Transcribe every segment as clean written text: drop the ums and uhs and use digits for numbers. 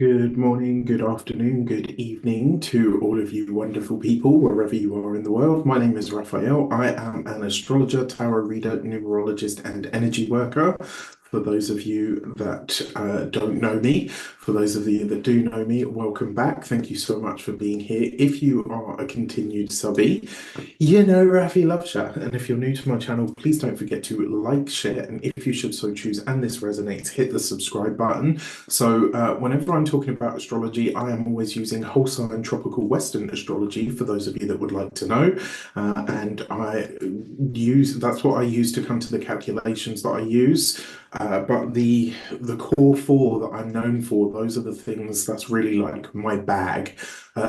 Good morning, good afternoon, good evening to all of you wonderful people, wherever you are in the world. My name is Raphael. I am an astrologer, tarot reader, numerologist, and energy worker. For those of you that don't know me, for those of you that do know me, welcome back. Thank you so much for being here. If you are a continued subby, you know Rafi loves you. And if you're new to my channel, please don't forget to like, share, and if you should so choose and this resonates, hit the subscribe button. So whenever I'm talking about astrology, I am always using whole sign tropical Western astrology for those of you that would like to know. And that's what I use to come to the calculations that I use. But the core four that I'm known for, those are the things that's really like my bag.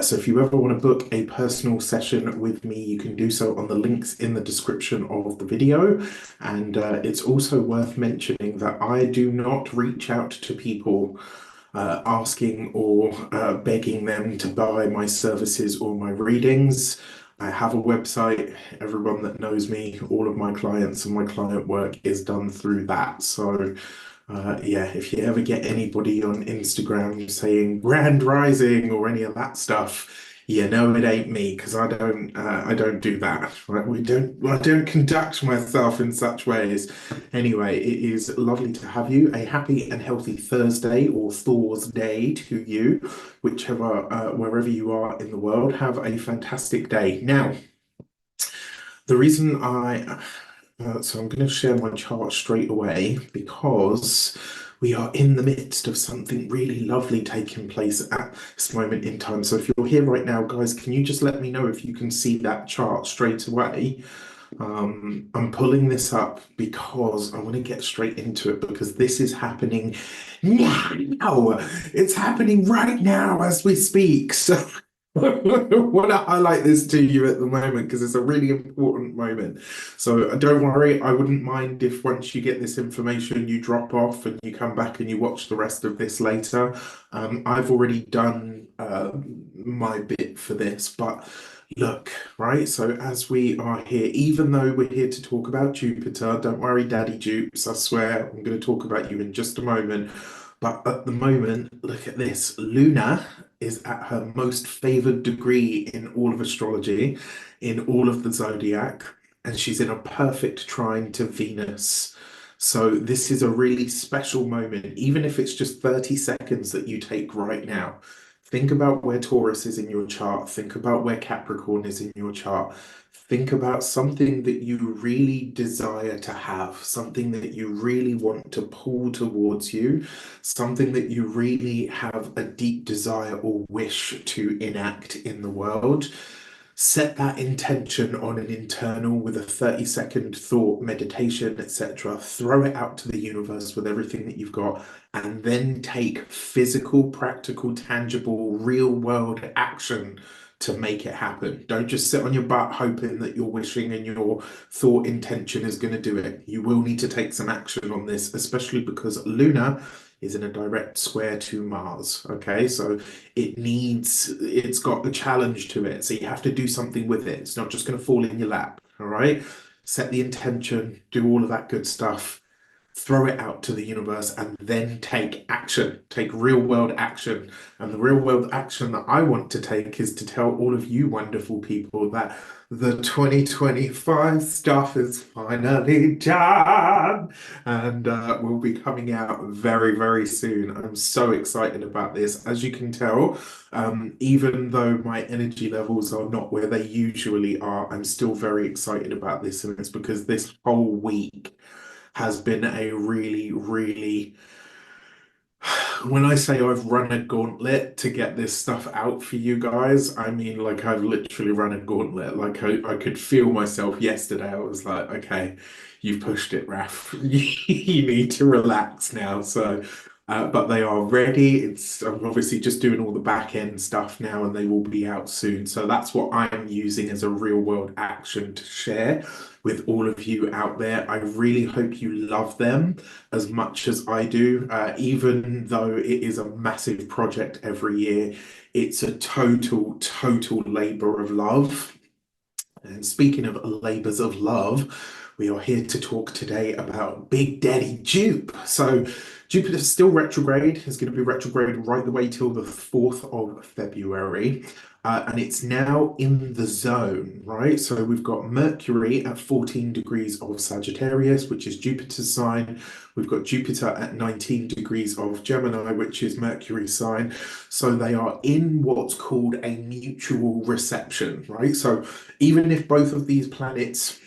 So if you ever want to book a personal session with me, you can do so on the links in the description of the video. And it's also worth mentioning that I do not reach out to people asking or begging them to buy my services or my readings. I have a website. Everyone that knows me, all of my clients and my client work is done through that. So yeah, if you ever get anybody on Instagram saying Grand Rising or any of that stuff, you know it ain't me because I don't do that. Right? I don't conduct myself in such ways. Anyway, it is lovely to have you. A happy and healthy Thursday or Thor's Day to you, whichever wherever you are in the world. Have a fantastic day. Now, the reason so I'm going to share my chart straight away because we are in the midst of something really lovely taking place at this moment in time. So if you're here right now, guys, can you just let me know if you can see that chart straight away? I'm pulling this up because I want to get straight into it because this is happening now. It's happening right now as we speak. So I want to highlight this to you at the moment because it's a really important moment. So don't worry, I wouldn't mind if once you get this information, you drop off and you come back and you watch the rest of this later. I've already done my bit for this, but look, right? So as we are here, even though we're here to talk about Jupiter, don't worry, Daddy Jupes, I swear I'm going to talk about you in just a moment. But at the moment, look at this. Luna is at her most favored degree in all of astrology, in all of the zodiac, and she's in a perfect trine to Venus. So this is a really special moment, even if it's just 30 seconds that you take right now. Think about where Taurus is in your chart. Think about where Capricorn is in your chart. Think about something that you really desire to have, something that you really want to pull towards you, something that you really have a deep desire or wish to enact in the world. Set that intention on an internal with a 30-second thought, meditation, etc. Throw it out to the universe with everything that you've got, and then take physical, practical, tangible, real world action to make it happen. Don't just sit on your butt hoping that your wishing and your thought intention is going to do it. You will need to take some action on this, especially because Luna is in a direct square to Mars. Okay, so it's got a challenge to it. So you have to do something with it. It's not just going to fall in your lap. All right, set the intention, do all of that good stuff, throw it out to the universe, and then take action. Take real world action. And the real world action that I want to take is to tell all of you wonderful people that the 2025 stuff is finally done and will be coming out very, very soon. I'm so excited about this. As you can tell, even though my energy levels are not where they usually are, I'm still very excited about this. And it's because this whole week has been a really, really, when I say I've run a gauntlet to get this stuff out for you guys, I mean like I've literally run a gauntlet. Like I could feel myself yesterday. I was like, okay, you've pushed it, Raf. You need to relax now. So, but they are ready. I'm obviously just doing all the back end stuff now, and they will be out soon. So that's what I'm using as a real world action to share with all of you out there. I really hope you love them as much as I do, even though it is a massive project every year. It's a total labor of love. And speaking of labors of love, We are here to talk today about Big Daddy Jupe. So, Jupiter's still retrograde, is going to be retrograde right the way till the 4th of February. And it's now in the zone, right? So we've got Mercury at 14 degrees of Sagittarius, which is Jupiter's sign. We've got Jupiter at 19 degrees of Gemini, which is Mercury's sign. So they are in what's called a mutual reception, right? So even if both of these planets,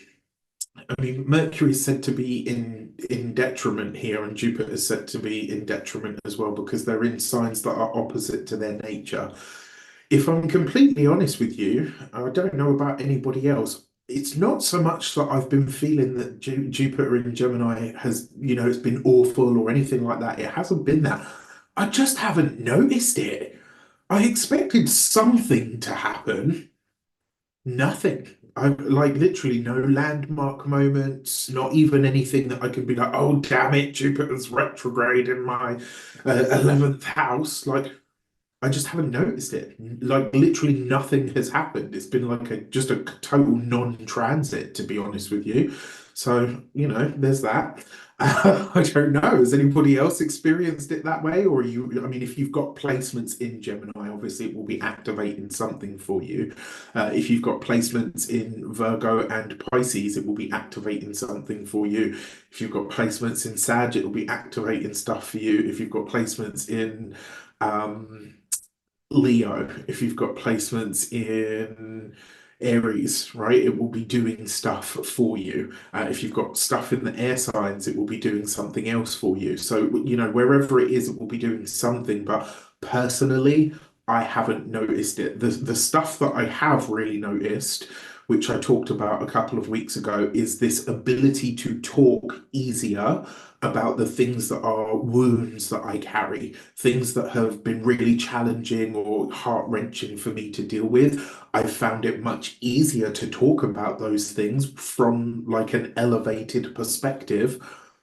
I mean, Mercury is said to be in detriment here, and Jupiter is said to be in detriment as well because they're in signs that are opposite to their nature. If I'm completely honest with you, I don't know about anybody else. It's not so much that I've been feeling that Jupiter in Gemini has, it's been awful or anything like that. It hasn't been that. I just haven't noticed it. I expected something to happen. Nothing. I like literally no landmark moments, not even anything that I could be like, oh, damn it, Jupiter's retrograde in my 11th house. Like, I just haven't noticed it. Like literally nothing has happened. It's been like just a total non-transit, to be honest with you. So, there's that. I don't know. Has anybody else experienced it that way? Or I mean, if you've got placements in Gemini, obviously it will be activating something for you. If you've got placements in Virgo and Pisces, it will be activating something for you. If you've got placements in Sag, it will be activating stuff for you. If you've got placements in Leo, if you've got placements in Aries, right, it will be doing stuff for you. If you've got stuff in the air signs, it will be doing something else for you. So, wherever it is, it will be doing something. But personally, I haven't noticed it. The stuff that I have really noticed, which I talked about a couple of weeks ago, is this ability to talk easier about the things that are wounds that I carry, things that have been really challenging or heart-wrenching for me to deal with. I've found it much easier to talk about those things from like an elevated perspective.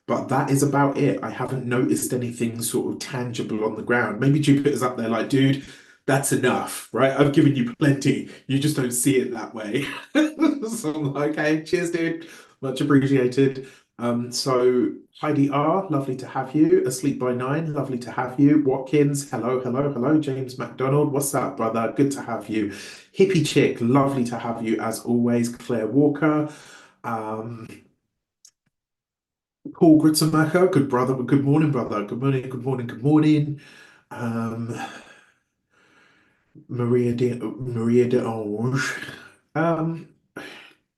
But that is about it. I haven't noticed anything sort of tangible on the ground. Maybe Jupiter's up there like, dude, that's enough, right? I've given you plenty. You just don't see it that way. So I'm like, okay, cheers, dude. Much appreciated. So Heidi R, lovely to have you. Asleep by Nine, lovely to have you. Watkins, hello, hello, hello. James MacDonald, what's up, brother? Good to have you. Hippie Chick, lovely to have you as always. Claire Walker, um, Paul Gritzenmacher, good brother, good morning, brother. Good morning, good morning, good morning. Um, Maria de Ange. Um,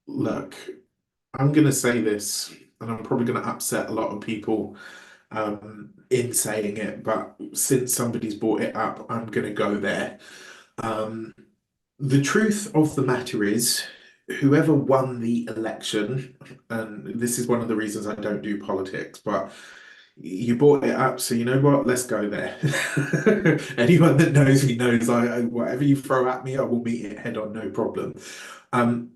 Look, I'm gonna say this, and I'm probably gonna upset a lot of people in saying it, but since somebody's brought it up, I'm going to go there. Um, the truth of the matter is, whoever won the election, and this is one of the reasons I don't do politics, but you brought it up, so you know what? Let's go there. Anyone that knows me knows whatever you throw at me, I will meet it head on, no problem. Um,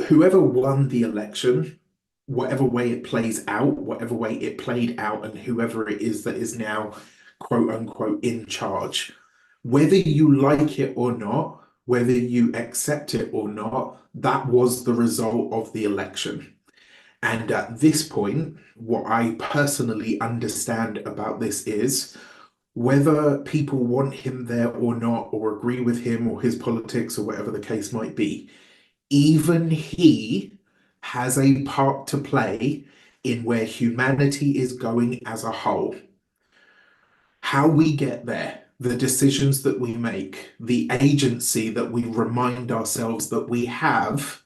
Whoever won the election, whatever way it plays out, whatever way it played out, and whoever it is that is now quote unquote in charge, whether you like it or not, whether you accept it or not, that was the result of the election. And at this point, what I personally understand about this is whether people want him there or not, or agree with him or his politics or whatever the case might be, even he has a part to play in where humanity is going as a whole. How we get there, the decisions that we make, the agency that we remind ourselves that we have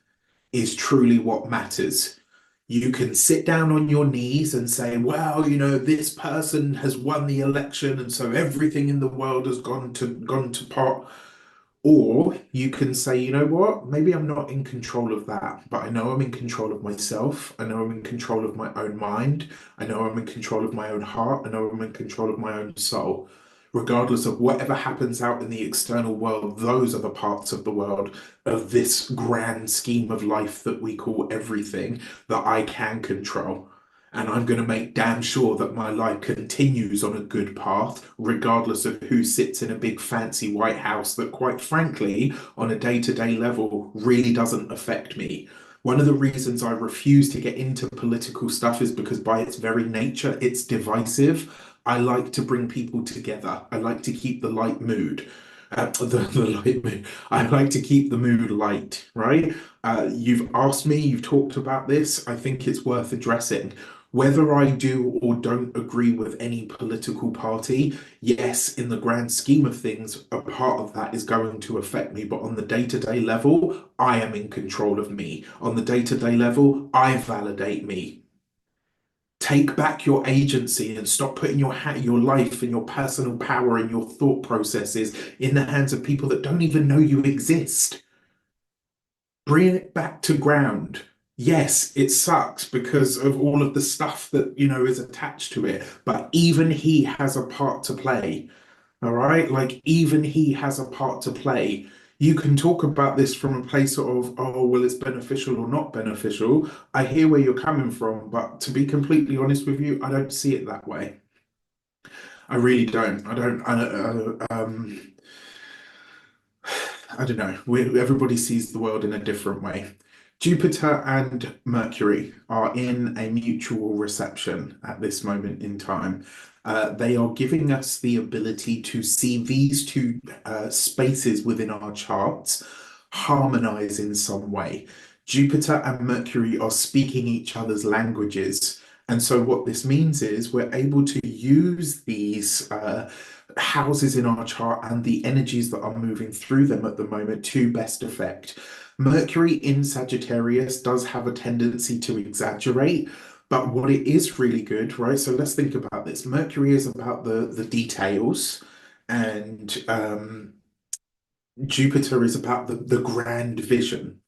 is truly what matters. You can sit down on your knees and say, well, this person has won the election, and so everything in the world has gone to pot. Or you can say, you know what, maybe I'm not in control of that, but I know I'm in control of myself. I know I'm in control of my own mind. I know I'm in control of my own heart. I know I'm in control of my own soul. Regardless of whatever happens out in the external world, those are the parts of the world, of this grand scheme of life that we call everything, that I can control. And I'm going to make damn sure that my life continues on a good path, regardless of who sits in a big fancy White House that, quite frankly, on a day-to-day level, really doesn't affect me. One of the reasons I refuse to get into political stuff is because by its very nature, it's divisive. I like to bring people together. I like to keep the light mood. The light mood. I like to keep the mood light, right? You've asked me, you've talked about this. I think it's worth addressing. Whether I do or don't agree with any political party, yes, in the grand scheme of things, a part of that is going to affect me. But on the day-to-day level, I am in control of me. On the day-to-day level, I validate me. Take back your agency and stop putting your life and your personal power and your thought processes in the hands of people that don't even know you exist. Bring it back to ground. Yes, it sucks because of all of the stuff that, is attached to it, but even he has a part to play. All right? Like, even he has a part to play. You can talk about this from a place of, oh, well, it's beneficial or not beneficial. I hear where you're coming from, but to be completely honest with you, I don't see it that way. I really don't. I don't know. Everybody sees the world in a different way. Jupiter and Mercury are in a mutual reception at this moment in time. They are giving us the ability to see these two spaces within our charts harmonize in some way. Jupiter and Mercury are speaking each other's languages. And so, what this means is we're able to use these houses in our chart and the energies that are moving through them at the moment to best effect. Mercury in Sagittarius does have a tendency to exaggerate, but what it is really good, right? So let's think about this. Mercury is about the details, and Jupiter is about the grand vision.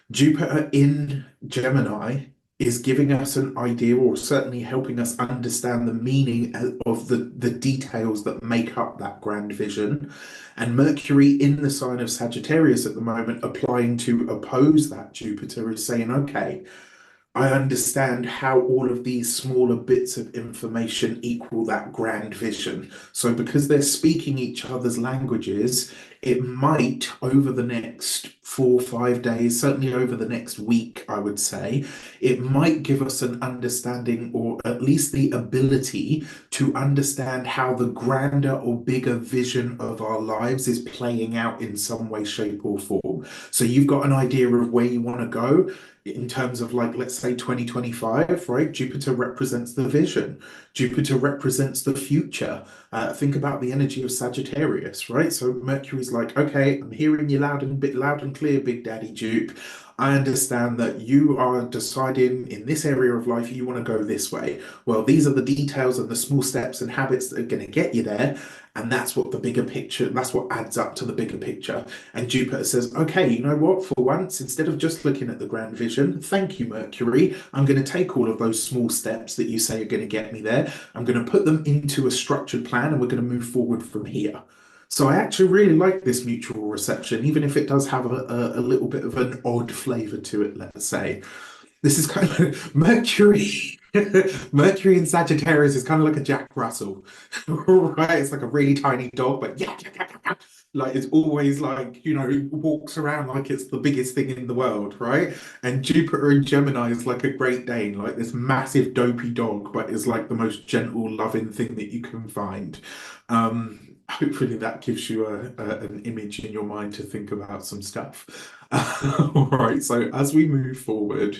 Jupiter in Gemini is giving us an idea, or certainly helping us understand the meaning of the details that make up that grand vision. And Mercury in the sign of Sagittarius at the moment, applying to oppose that Jupiter, is saying, okay, I understand how all of these smaller bits of information equal that grand vision. So, because they're speaking each other's languages, it might, over the next 4 or 5 days, certainly over the next week, I would say, it might give us an understanding, or at least the ability to understand how the grander or bigger vision of our lives is playing out in some way, shape, or form. So, you've got an idea of where you want to go in terms of, like, let's say 2025, right? Jupiter represents the vision. Jupiter represents the future. Think about the energy of Sagittarius, right? So Mercury's like, okay, I'm hearing you loud and clear, Big Daddy Jupe. I understand that you are deciding in this area of life you want to go this way. Well, these are the details and the small steps and habits that are going to get you there. And that's what the bigger picture, that's what adds up to the bigger picture. And Jupiter says, okay, you know what? For once, instead of just looking at the grand vision, thank you, Mercury. I'm going to take all of those small steps that you say are going to get me there. I'm going to put them into a structured plan, and we're going to move forward from here. So I actually really like this mutual reception, even if it does have a little bit of an odd flavor to it, let's say. This is kind of Mercury. Mercury in Sagittarius is kind of like a Jack Russell, right? It's like a really tiny dog, but yeah, yeah, yeah, yeah. Like it's always like, it walks around like it's the biggest thing in the world, right? And Jupiter in Gemini is like a Great Dane, like this massive dopey dog, but is like the most gentle, loving thing that you can find. Hopefully that gives you an image in your mind to think about some stuff. All right, so as we move forward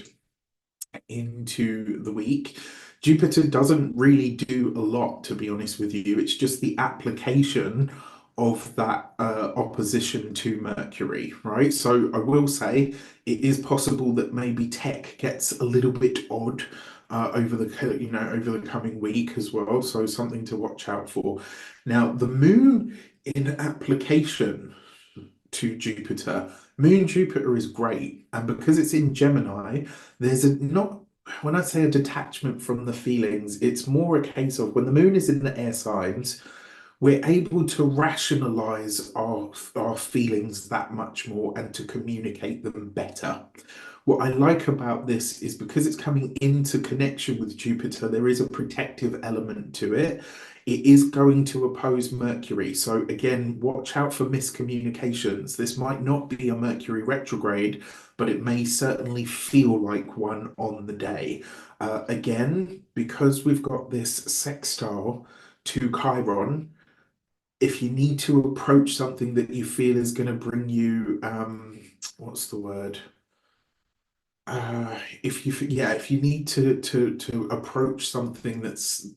into the week, Jupiter doesn't really do a lot, to be honest with you. It's just the application of that opposition to Mercury, right? So I will say it is possible that maybe tech gets a little bit odd over the coming week as well. So something to watch out for. Now, the moon in application to Jupiter. Moon Jupiter is great, and because it's in Gemini, there's a not when I say a detachment from the feelings, it's more a case of when the moon is in the air signs, we're able to rationalize our feelings that much more and to communicate them better. What I like about this is because it's coming into connection with Jupiter, there is a protective element to it. it is going to oppose Mercury. So again, watch out for miscommunications. This might not be a Mercury retrograde, but it may certainly feel like one on the day. Again, because we've got this sextile to Chiron, if you need to approach something that you feel is going to bring you, what's the word? If you need to approach something that's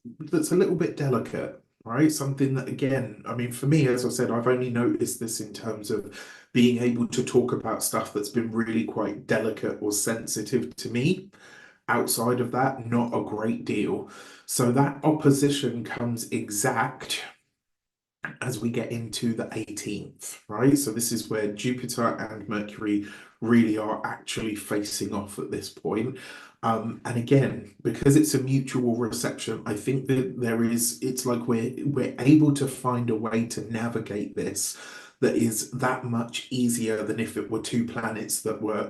a little bit delicate, right? Something that, again, I mean, for me, as I said, I've only noticed this in terms of being able to talk about stuff that's been really quite delicate or sensitive to me. Outside of that, not a great deal. So that opposition comes exact as we get into the 18th, right? So this is where Jupiter and Mercury really are actually facing off at this point. And again, because it's a mutual reception, I think that it's like we're able to find a way to navigate this that is that much easier than if it were two planets that were,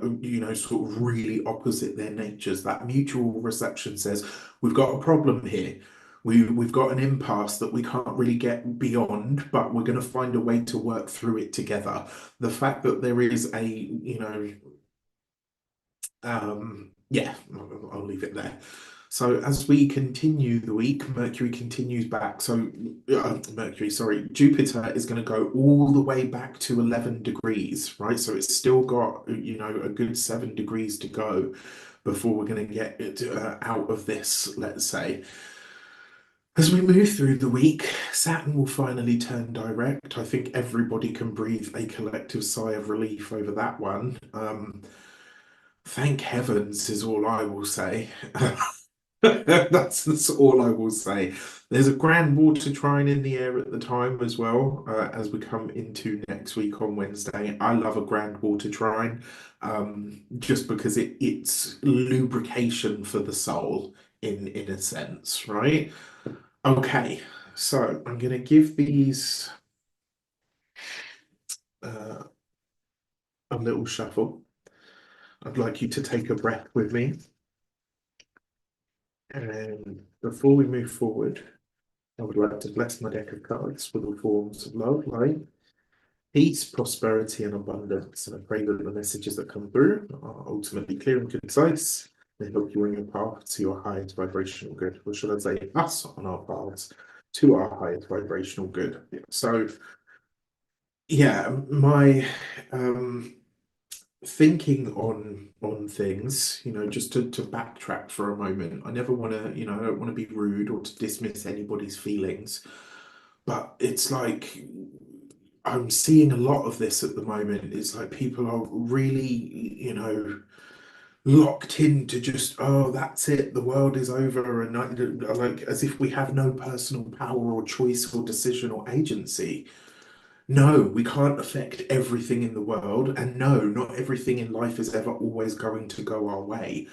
sort of really opposite their natures. That mutual reception says, we've got a problem here. We've got an impasse that we can't really get beyond, but we're going to find a way to work through it together. The fact that there is yeah, I'll leave it there. So as we continue the week, Mercury continues back. So sorry, Jupiter is going to go all the way back to 11 degrees, right? So it's still got, a good 7 degrees to go before we're going to get it out of this, let's say. As we move through the week, Saturn will finally turn direct. I think everybody can breathe a collective sigh of relief over that one. Thank heavens is all I will say. That's all I will say. There's a grand water trine in the air at the time as well, as we come into next week on Wednesday. I love a grand water trine, just because it's lubrication for the soul in a sense, right? Okay, so I'm going to give these uh, a little shuffle. I'd like you to take a breath with me. And before we move forward, I would like to bless my deck of cards with the forms of love, light, peace, prosperity, and abundance. And I pray that the messages that come through are ultimately clear and concise. They help you on your path to your highest vibrational good, or should I say, us on our paths to our highest vibrational good. So, yeah, my thinking on things, just to backtrack for a moment. I never want to, I don't want to be rude or to dismiss anybody's feelings, but it's like I'm seeing a lot of this at the moment. It's like people are really, locked into just, oh, that's it, the world is over, and like as if we have no personal power or choice or decision or agency. No, we can't affect everything in the world, and no, not everything in life is ever always going to go our way.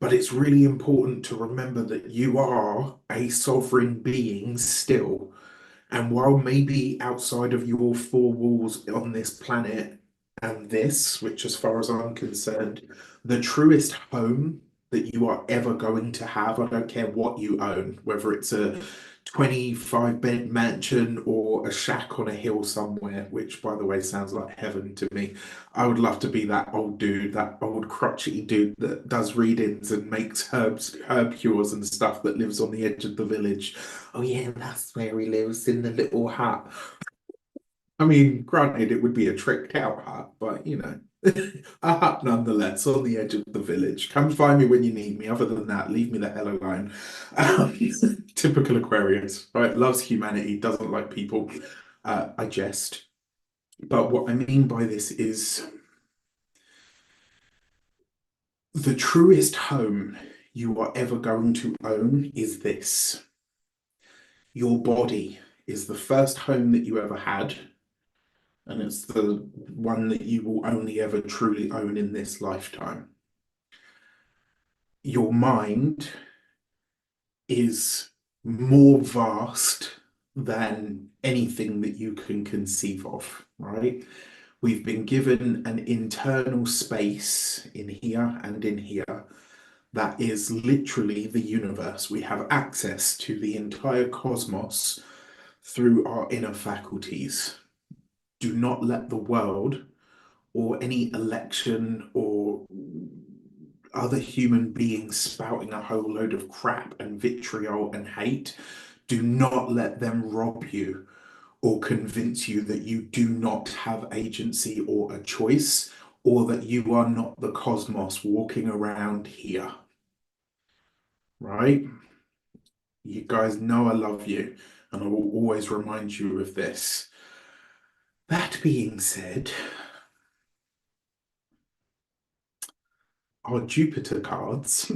But it's really important to remember that you are a sovereign being still. And while maybe outside of your four walls on this planet and this, which, as far as I'm concerned, the truest home that you are ever going to have, I don't care what you own, whether it's a 25-bed mansion or a shack on a hill somewhere, which, by the way, sounds like heaven to me. I would love to be that old dude, that old crotchety dude that does readings and makes herb cures and stuff, that lives on the edge of the village. Oh yeah, that's where he lives, in the little hut. I mean, granted, it would be a tricked out hut, but a hut nonetheless on the edge of the village. Come find me when you need me. Other than that, leave me the hell alone. Um, Typical Aquarius, right? Loves humanity, doesn't like people. I jest. But what I mean by this is the truest home you are ever going to own is this. Your body is the first home that you ever had, and it's the one that you will only ever truly own in this lifetime. Your mind is more vast than anything that you can conceive of, right? We've been given an internal space in here and in here That is literally the universe. We have access to the entire cosmos through our inner faculties. Do not let the world or any election or other human beings spouting a whole load of crap and vitriol and hate, do not let them rob you or convince you that you do not have agency or a choice, or that you are not the cosmos walking around here, right? You guys know I love you, and I will always remind you of this. That being said, our Jupiter cards.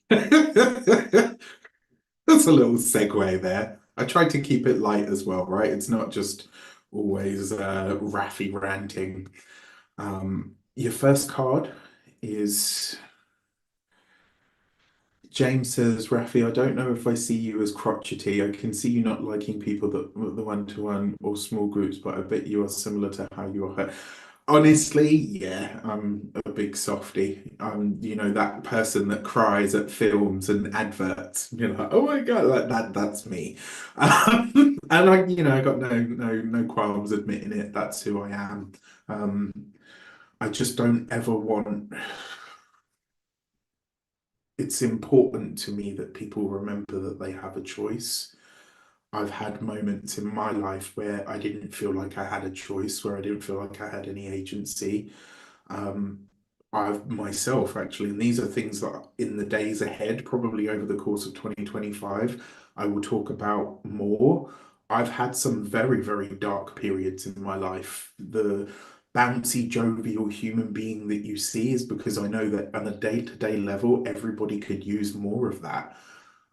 That's a little segue there. I tried to keep it light as well, right? It's not just always Raffy ranting. Your first card is James says, Rafi, I don't know if I see you as crotchety. I can see you not liking people that the one-to-one or small groups, but I bet you are similar to how you are. Honestly, yeah, I'm a big softie. That person that cries at films and adverts. You're like, oh my God, that's me. And I got no qualms admitting it. That's who I am. Um, I just don't ever want it's important to me that people remember that they have a choice. I've had moments in my life where I didn't feel like I had a choice, where I didn't feel like I had any agency. Um, I've myself actually, and these are things that in the days ahead, probably over the course of 2025, I will talk about more. I've had some very, very dark periods in my life. The bouncy, jovial human being that you see is because I know that on a day-to-day level, everybody could use more of that.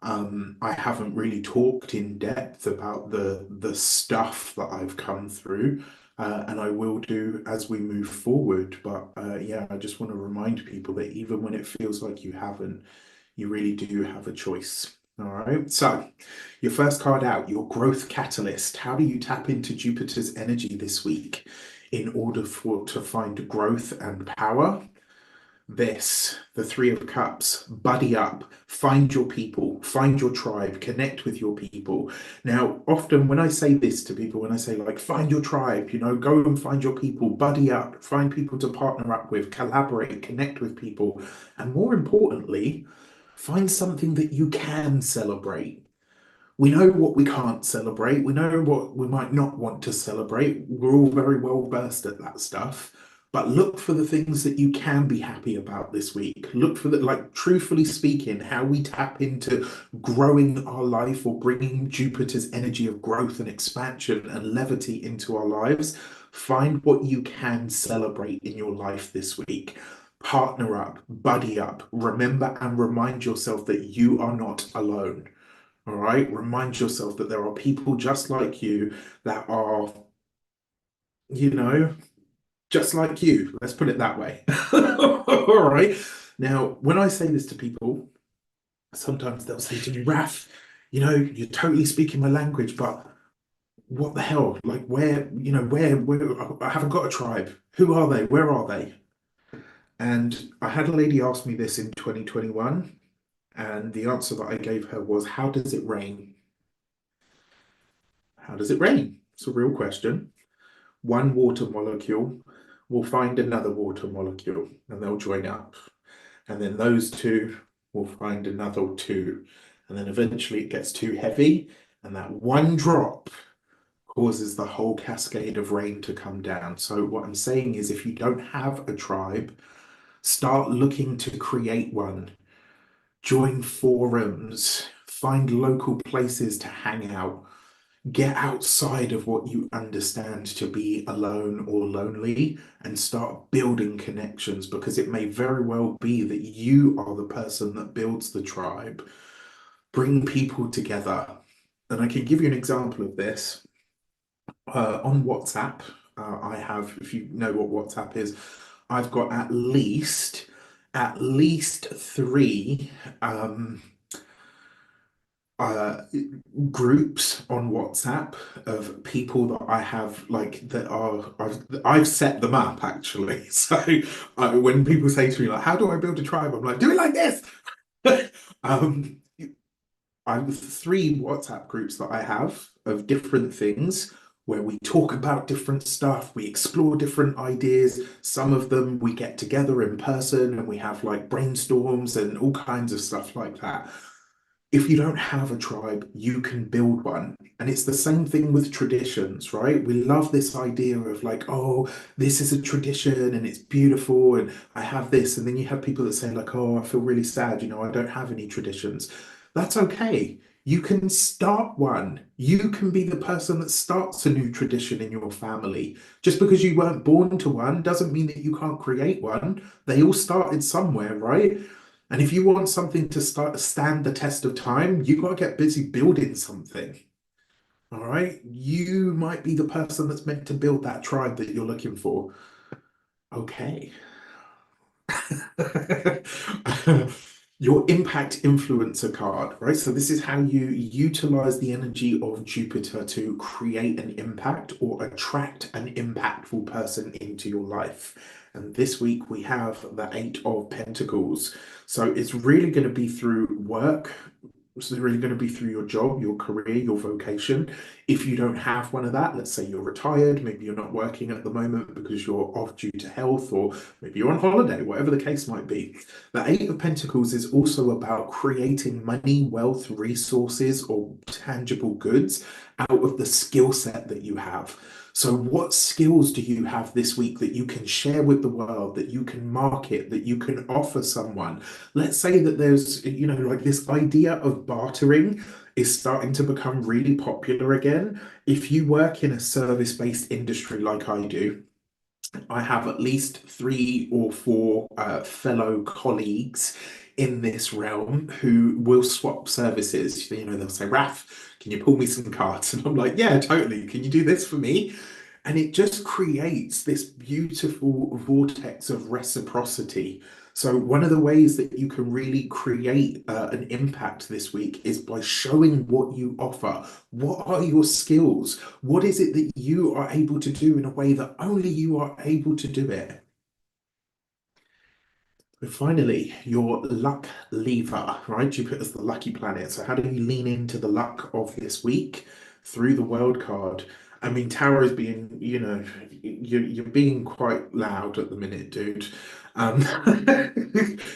I haven't really talked in depth about the stuff that I've come through, and I will do as we move forward. But yeah, I just want to remind people that even when it feels like you haven't, you really do have a choice. All right. So, your first card out, your growth catalyst. How do you tap into Jupiter's energy this week in order to find growth and power? The Three of Cups, buddy up, find your people, find your tribe, connect with your people. Now, often when I say this to people, when I say like, find your tribe, go and find your people, buddy up, find people to partner up with, collaborate, connect with people, and more importantly, find something that you can celebrate. We know what we can't celebrate. We know what we might not want to celebrate. We're all very well versed at that stuff. But look for the things that you can be happy about this week. Look for the, like, truthfully speaking, how we tap into growing our life or bringing Jupiter's energy of growth and expansion and levity into our lives. Find what you can celebrate in your life this week. Partner up, buddy up. Remember and remind yourself that you are not alone. All right. Remind yourself that there are people just like you that are, you know, just like you. Let's put it that way. All right. Now, when I say this to people, sometimes they'll say to me, Raf, you're totally speaking my language, but what the hell? Like, where, I haven't got a tribe. Who are they? Where are they? And I had a lady ask me this in 2021, and the answer that I gave her was, how does it rain? How does it rain? It's a real question. One water molecule will find another water molecule and they'll join up. And then those two will find another two. And then eventually it gets too heavy, and that one drop causes the whole cascade of rain to come down. So, what I'm saying is, if you don't have a tribe, start looking to create one. Join forums, find local places to hang out. Get outside of what you understand to be alone or lonely and start building connections, because it may very well be that you are the person that builds the tribe. Bring people together. And I can give you an example of this. On WhatsApp, I have, if you know what WhatsApp is, I've got at least three uh, groups on WhatsApp of people that I have, like, that are I've set them up actually. So when people say to me like, "How do I build a tribe?" I'm like, "Do it like this." Um, I'm three WhatsApp groups that I have of different things where we talk about different stuff, we explore different ideas. Some of them we get together in person and we have like brainstorms and all kinds of stuff like that. If you don't have a tribe, you can build one. And it's the same thing with traditions, right? We love this idea of like, oh, this is a tradition and it's beautiful and I have this. And then you have people that say, like, oh, I feel really sad, I don't have any traditions. That's okay. You can start one. You can be the person that starts a new tradition in your family. Just because you weren't born to one doesn't mean that you can't create one. They all started somewhere, right? And if you want something to stand the test of time, you got to get busy building something. All right. You might be the person that's meant to build that tribe that you're looking for. Okay. Your impact influencer card, right? So this is how you utilize the energy of Jupiter to create an impact or attract an impactful person into your life. And this week we have the Eight of Pentacles. So it's really going to be through work, it's really going to be through your job, your career, your vocation. If you don't have one of that, let's say you're retired, maybe you're not working at the moment because you're off due to health, or maybe you're on holiday, whatever the case might be. The Eight of Pentacles is also about creating money, wealth, resources, or tangible goods out of the skill set that you have. So, what skills do you have this week that you can share with the world, that you can market, that you can offer someone? Let's say that there's, like this idea of bartering is starting to become really popular again. If you work in a service-based industry like I do, I have at least three or four fellow colleagues in this realm who will swap services. They'll say, Raf, can you pull me some cards? And I'm like, yeah, totally. Can you do this for me? And it just creates this beautiful vortex of reciprocity. So, one of the ways that you can really create an impact this week is by showing what you offer. What are your skills? What is it that you are able to do in a way that only you are able to do it? And finally, your luck lever, right? Jupiter's the lucky planet. So, how do you lean into the luck of this week through the world card? I mean, Tower is being, you're being quite loud at the minute, dude. Um,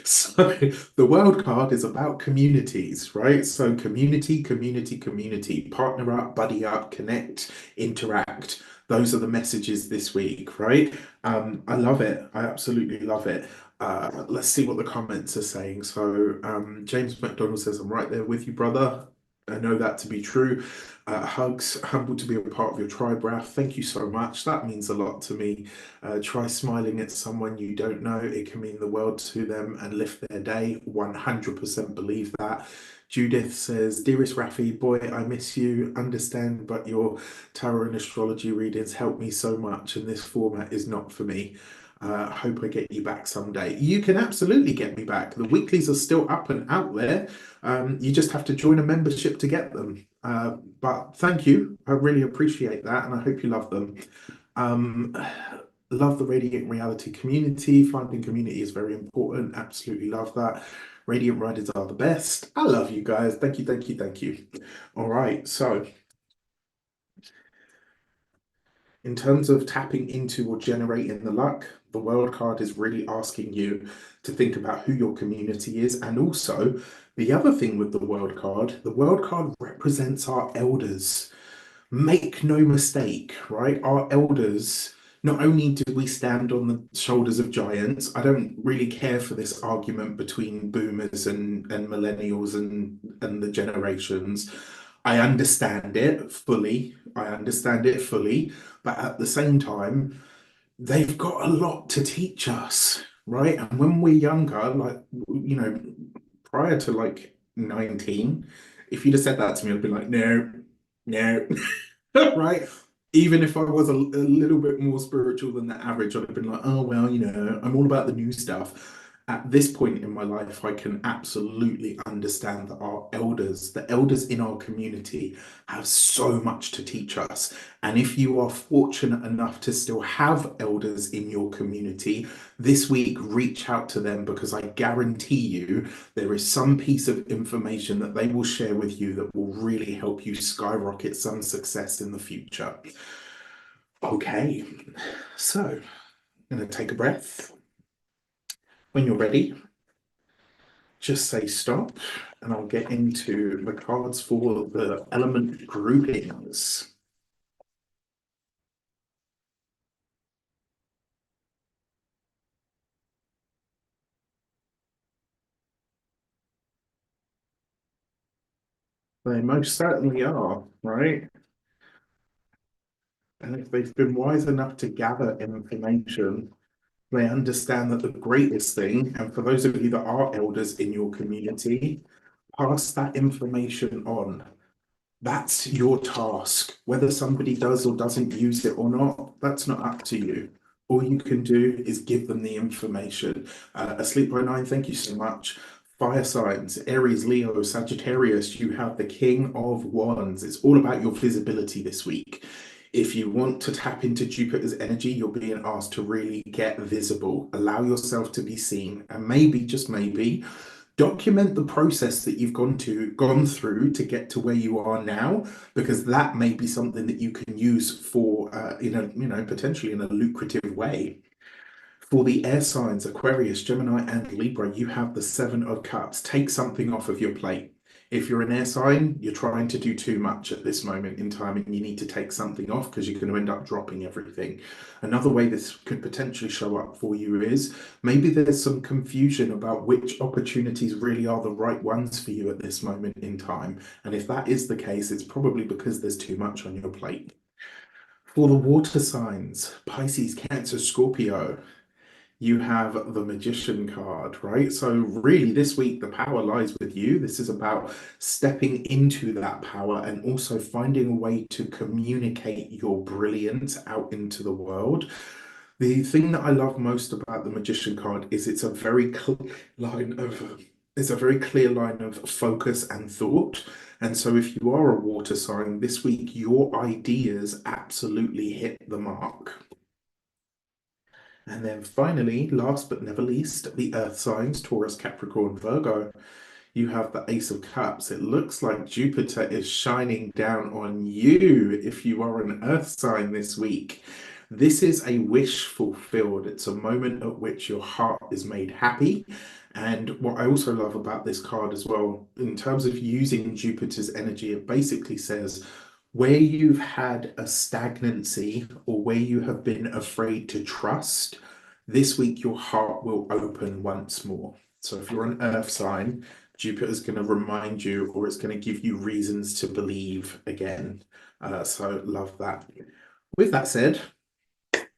so, the world card is about communities, right? So, community, community, community, partner up, buddy up, connect, interact. Those are the messages this week, right? I love it. I absolutely love it. Let's see what the comments are saying. So, James McDonald says, I'm right there with you, brother. I know that to be true. Hugs, humbled to be a part of your tribe, Raf. Thank you so much. That means a lot to me. Try smiling at someone you don't know. It can mean the world to them and lift their day. 100% believe that. Judith says, Dearest Rafi, boy, I miss you. Understand, but your tarot and astrology readings help me so much, and this format is not for me. Hope I get you back someday. You can absolutely get me back. The weeklies are still up and out there. You just have to join a membership to get them. But thank you. I really appreciate that, and I hope you love them. Um, love the Radiant Reality community. Finding community is very important. Absolutely love that. Radiant Riders are the best. I love you guys. Thank you, thank you, thank you. All right, so in terms of tapping into or generating the luck, the world card is really asking you to think about who your community is. And also, the other thing with the world card represents our elders. Make no mistake, right? Our elders, not only do we stand on the shoulders of giants, I don't really care for this argument between boomers and millennials and the generations. I understand it fully. I understand it fully. But at the same time, they've got a lot to teach us, right? And when we're younger, like, prior to like 19, if you'd have said that to me, I'd be like, no, no, right? Even if I was a little bit more spiritual than the average, I'd have been like, oh, well, I'm all about the new stuff. At this point in my life, I can absolutely understand that our elders, the elders in our community, have so much to teach us. And if you are fortunate enough to still have elders in your community, this week reach out to them because I guarantee you there is some piece of information that they will share with you that will really help you skyrocket some success in the future. Okay, so I'm going to take a breath. When you're ready, just say stop, and I'll get into the cards for the element groupings. They most certainly are, right? And if they've been wise enough to gather information, they understand that the greatest thing, and for those of you that are elders in your community, pass that information on. That's your task. Whether somebody does or doesn't use it or not, that's not up to you. All you can do is give them the information. Asleep by Nine, thank you so much. Fire signs, Aries, Leo, Sagittarius, you have the King of Wands. It's all about your visibility this week. If you want to tap into Jupiter's energy, you're being asked to really get visible. Allow yourself to be seen, and maybe, just maybe, document the process that you've gone through to get to where you are now, because that may be something that you can use for in a potentially in a lucrative way. For the air signs, Aquarius, Gemini, and Libra, you have the Seven of Cups. Take something off of your plate. If you're an air sign, you're trying to do too much at this moment in time and you need to take something off because you're going to end up dropping everything. Another way this could potentially show up for you is maybe there's some confusion about which opportunities really are the right ones for you at this moment in time. And if that is the case, it's probably because there's too much on your plate. For the water signs, Pisces, Cancer, Scorpio, you have the Magician card, right? So really this week, the power lies with you. This is about stepping into that power and also finding a way to communicate your brilliance out into the world. The thing that I love most about the Magician card is line of it's a very clear line of focus and thought. And so if you are a water sign this week, your ideas absolutely hit the mark. And then finally, last but never least, the earth signs, Taurus, Capricorn, Virgo. You have the Ace of Cups. It looks like Jupiter is shining down on you if you are an earth sign this week. This is a wish fulfilled. It's a moment at which your heart is made happy. And what I also love about this card as well, in terms of using Jupiter's energy, it basically says, where you've had a stagnancy or where you have been afraid to trust, this week your heart will open once more. So if you're an earth sign, Jupiter's going to remind you, or it's going to give you reasons to believe again. So love that. With that said,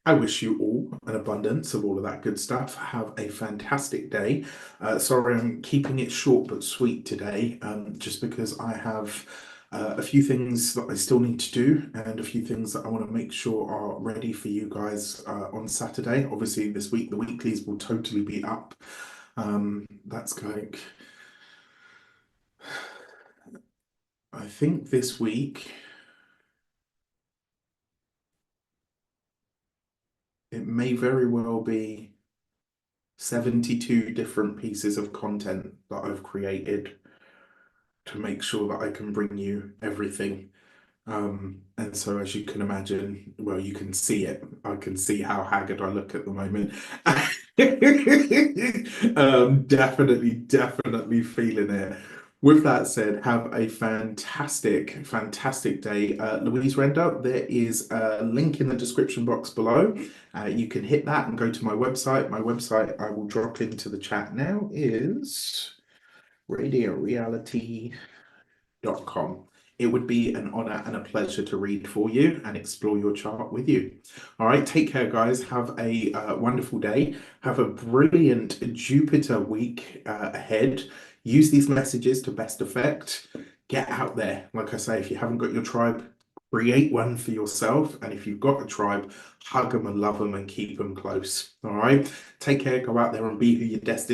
I wish you all an abundance of all of that good stuff. Have a fantastic day. Sorry, I'm keeping it short but sweet today, just because I have a few things that I still need to do and a few things that I want to make sure are ready for you guys on Saturday. Obviously, this week the weeklies will totally be up. That's going. I think this week it may very well be 72 different pieces of content that I've created to make sure that I can bring you everything. And so, as you can imagine, well, you can see it. I can see how haggard I look at the moment. Definitely feeling it. With that said, have a fantastic day. Louise Render, there is a link in the description box below. You can hit that and go to my website. My website, I will drop into the chat now, is radiantreality.com. It would be an honor and a pleasure to read for you and explore your chart with you. All right, take care, guys. Have a wonderful day. Have a brilliant Jupiter week ahead. Use these messages to best effect. Get out there. Like I say, if you haven't got your tribe, create one for yourself. And if you've got a tribe, hug them and love them and keep them close. All right, take care. Go out there and be who you're destined